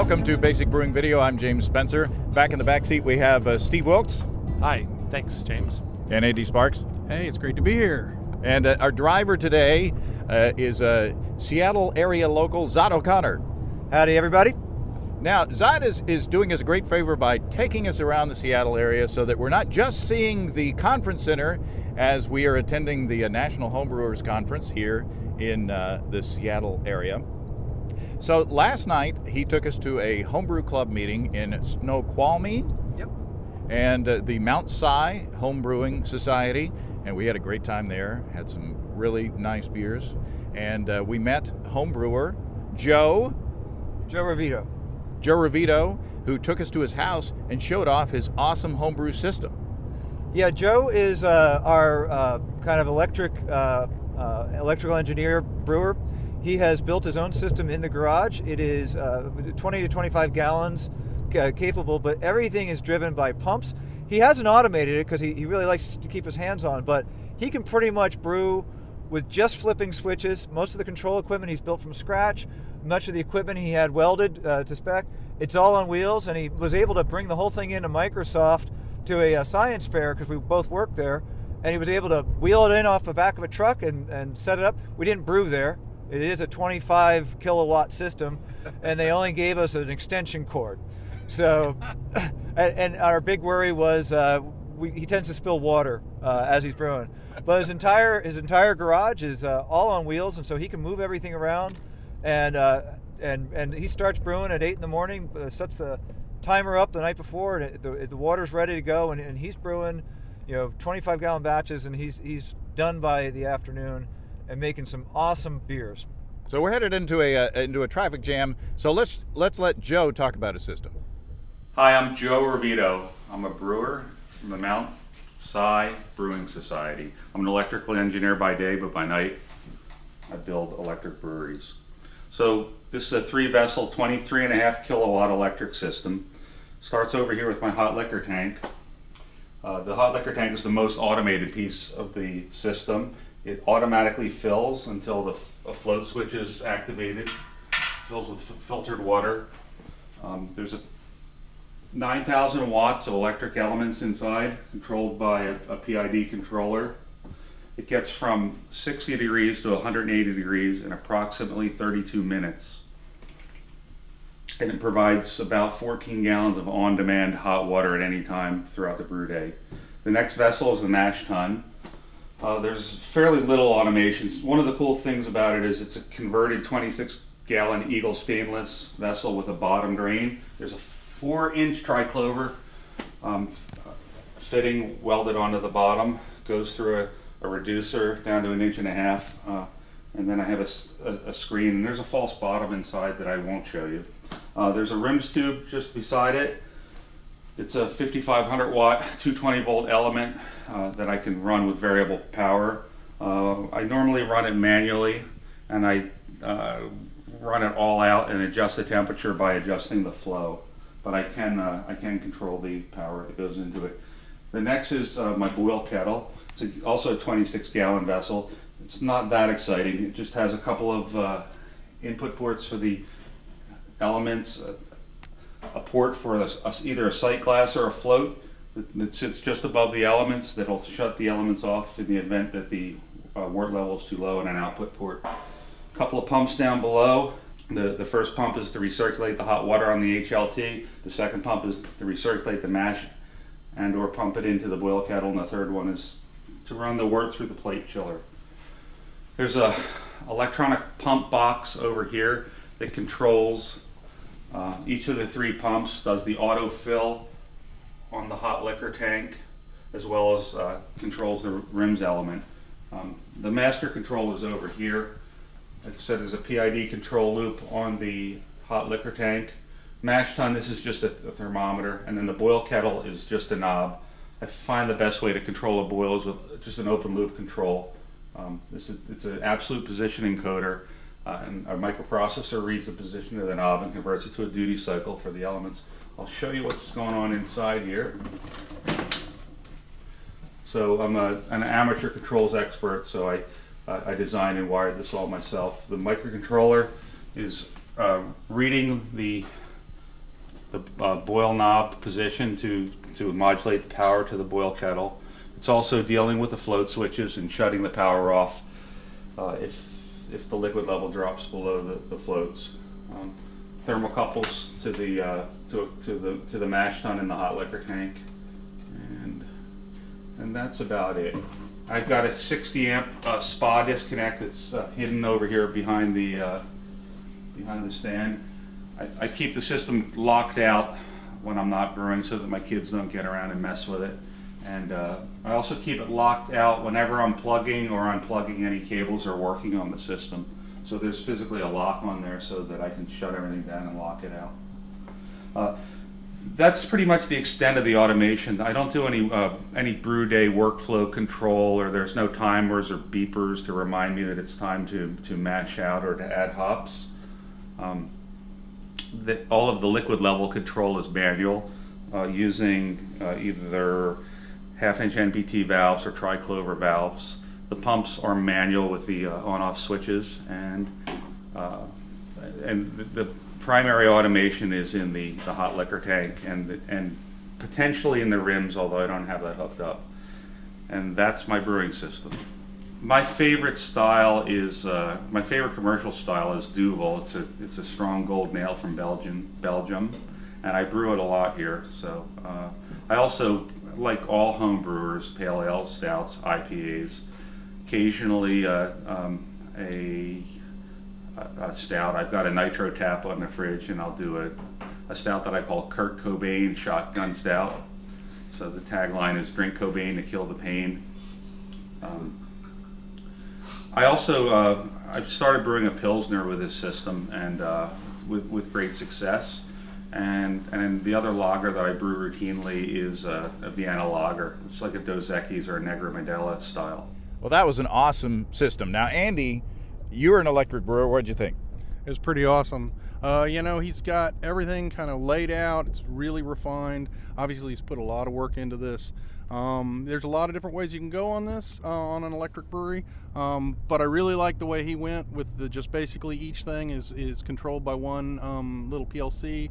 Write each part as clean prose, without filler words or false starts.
Welcome to Basic Brewing Video. I'm James Spencer. Back in the back seat we have Steve Wilkes. Hi, thanks, James. And A.D. Sparks. Hey, it's great to be here. And our driver today is Seattle area local Zod O'Connor. Howdy, everybody. Now, Zod is doing us a great favor by taking us around the Seattle area so that we're not just seeing the conference center as we are attending the National Homebrewers Conference here in the Seattle area. So last night he took us to a homebrew club meeting in Snoqualmie. Yep. And the Mount Si Homebrewing Society, and we had a great time there. Had some really nice beers, and we met homebrewer Joe Rovito. Joe Rovito, who took us to his house and showed off his awesome homebrew system. Yeah, Joe is our kind of electrical engineer brewer. He has built his own system in the garage. It is 20 to 25 gallons capable, but everything is driven by pumps. He hasn't automated it because he really likes to keep his hands on, but he can pretty much brew with just flipping switches. Most of the control equipment he's built from scratch. Much of the equipment he had welded to spec. It's all on wheels, and he was able to bring the whole thing into Microsoft to a science fair because we both worked there, and he was able to wheel it in off the back of a truck and set it up. We didn't brew there. It is a 25 kilowatt system, and they only gave us an extension cord. So, and our big worry was he tends to spill water as he's brewing. But his entire garage is all on wheels, and so he can move everything around. And he starts brewing at 8 in the morning, sets the timer up the night before, and the water's ready to go. And he's brewing, 25 gallon batches, and he's done by the afternoon, and making some awesome beers. So we're headed into a traffic jam. So let's let Joe talk about his system. Hi, I'm Joe Rovito. I'm a brewer from the Mount Si Brewing Society. I'm an electrical engineer by day, but by night I build electric breweries. So this is a 3-vessel, 23.5 kilowatt electric system. Starts over here with my hot liquor tank. The hot liquor tank is the most automated piece of the system. It automatically fills until a float switch is activated. Fills with filtered water. There's 9,000 watts of electric elements inside, controlled by a PID controller. It gets from 60 degrees to 180 degrees in approximately 32 minutes. And it provides about 14 gallons of on-demand hot water at any time throughout the brew day. The next vessel is the mash tun. There's fairly little automation. One of the cool things about it is it's a converted 26-gallon Eagle stainless vessel with a bottom drain. There's a 4-inch triclover fitting welded onto the bottom. Goes through a reducer down to 1.5 inches, and then I have a screen. And there's a false bottom inside that I won't show you. There's a rims tube just beside it. It's a 5,500 watt, 220 volt element that I can run with variable power. I normally run it manually, and I run it all out and adjust the temperature by adjusting the flow. But I can control the power that goes into it. The next is my boil kettle. It's also a 26-gallon vessel. It's not that exciting. It just has a couple of input ports for the elements. A port for either a sight glass or a float that sits just above the elements that'll shut the elements off in the event that the wort level is too low, and an output port. A couple of pumps down below. The first pump is to recirculate the hot water on the HLT. The second pump is to recirculate the mash and or pump it into the boil kettle, and the third one is to run the wort through the plate chiller. There's a electronic pump box over here that controls each of the 3 pumps, does the autofill on the hot liquor tank, as well as controls the rims element. The master control is over here. Like I said, there's a PID control loop on the hot liquor tank. Mash tun, this is just a thermometer, and then the boil kettle is just a knob. I find the best way to control a boil is with just an open loop control. It's an absolute position encoder. And our microprocessor reads the position of the knob and converts it to a duty cycle for the elements. I'll show you what's going on inside here. So I'm an amateur controls expert, so I designed and wired this all myself. The microcontroller is reading the boil knob position to modulate the power to the boil kettle. It's also dealing with the float switches and shutting the power off if the liquid level drops below the floats. Thermocouples to the mash tun in the hot liquor tank, and that's about it. I've got a 60 amp spa disconnect that's hidden over here behind the stand. I keep the system locked out when I'm not brewing so that my kids don't get around and mess with it. And I also keep it locked out whenever I'm plugging or unplugging any cables or working on the system. So there's physically a lock on there so that I can shut everything down and lock it out. That's pretty much the extent of the automation. I don't do any brew day workflow control, or there's no timers or beepers to remind me that it's time to mash out or to add hops. All of the liquid level control is manual, using either half-inch NPT valves or triclover valves. The pumps are manual with the on-off switches, and the primary automation is in the hot liquor tank and potentially in the rims, although I don't have that hooked up. And that's my brewing system. My favorite style is my favorite commercial style is Duvel. It's a strong gold nail from Belgium, and I brew it a lot here. So I also, like all home brewers, pale ales, stouts, IPAs. Occasionally a stout. I've got a nitro tap on the fridge, and I'll do a stout that I call Kurt Cobain Shotgun Stout. So the tagline is "Drink Cobain to kill the pain." I also I've started brewing a Pilsner with this system, and with great success. And the other lager that I brew routinely is a Vienna lager. It's like a Dos Equis or a Negra Modelo style. Well, that was an awesome system. Now, Andy, you're an electric brewer. What'd you think? It was pretty awesome. He's got everything kind of laid out. It's really refined. Obviously, he's put a lot of work into this. There's a lot of different ways you can go on this, on an electric brewery. But I really like the way he went with just basically each thing is controlled by one little PLC.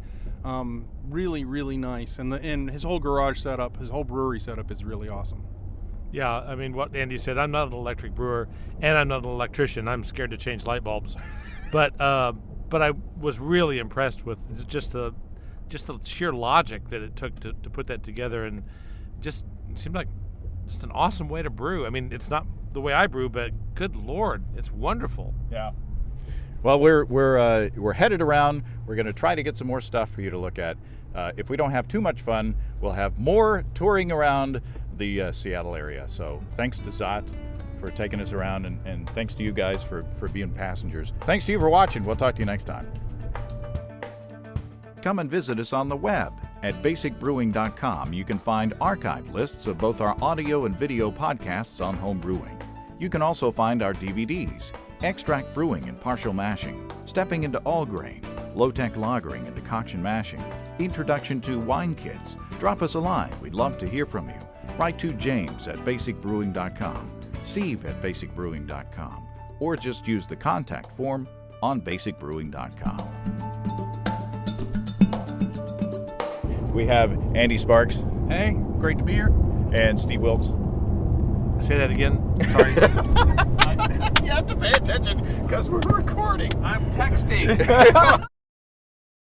Really, really nice. And his whole garage setup, his whole brewery setup is really awesome. Yeah, I mean, what Andy said, I'm not an electric brewer, and I'm not an electrician. I'm scared to change light bulbs. But I was really impressed with just the sheer logic that it took to put that together, and just seemed like just an awesome way to brew. I mean, it's not the way I brew, but good Lord, it's wonderful. Yeah. Well, we're headed around. We're going to try to get some more stuff for you to look at. If we don't have too much fun, we'll have more touring around the Seattle area. So thanks to Zot for taking us around, and thanks to you guys for being passengers. Thanks to you for watching. We'll talk to you next time. Come and visit us on the web at basicbrewing.com. You can find archive lists of both our audio and video podcasts on home brewing. You can also find our DVDs, Extract Brewing and Partial Mashing, Stepping into All Grain, Low-Tech Lagering and Decoction Mashing, Introduction to Wine Kits. Drop us a line. We'd love to hear from you. Write to James at basicbrewing.com, Steve at basicbrewing.com, or just use the contact form on basicbrewing.com. We have Andy Sparks. Hey, great to be here. And Steve Wilkes. Say that again. Sorry. You have to pay attention because we're recording. I'm texting.